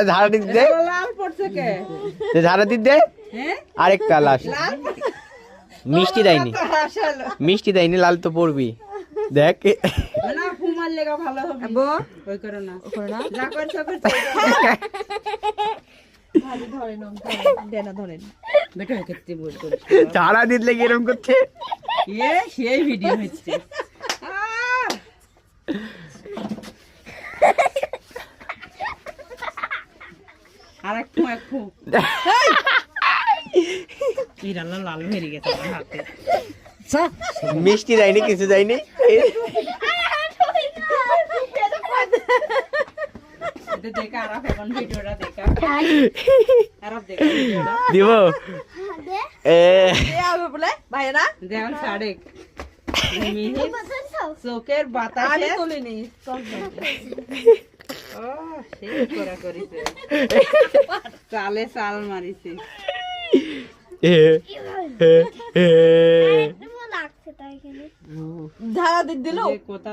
ঝাড়া দিতে দে, লাল পড়ছে কে? ঝাড়া দিতে দে। হ্যাঁ আরেকটা লাস্ট লাল মিষ্টি দেয়নি, আসলে মিষ্টি দেয়নি, লাল তো পড়বি। দেখ না ফুমার লেগা ভালো হবে ওই করো না যা করছো করছো ভালো ধরেন দেনা ধরেন বেটা ক্ষেত্রে বল করে ঝাড়া দিলে কি এরকম করছে? সেই ভিডিও হচ্ছে আর একটু এই লাল লাল ভেরি গেছে আমার হাতে মিষ্টি দেয়নি, কিছু দেয়নি। দেখা আরাফ এখন ভিডিওটা দেখা আরাফ দেখা ভিডিওটা দিব বলে ভাইরা যেমন সাড়ে চোখের বাতাসে তুলিনি ও সেই করা করিছে চালে চাল মারিছে ধারা দিক দিল কোথা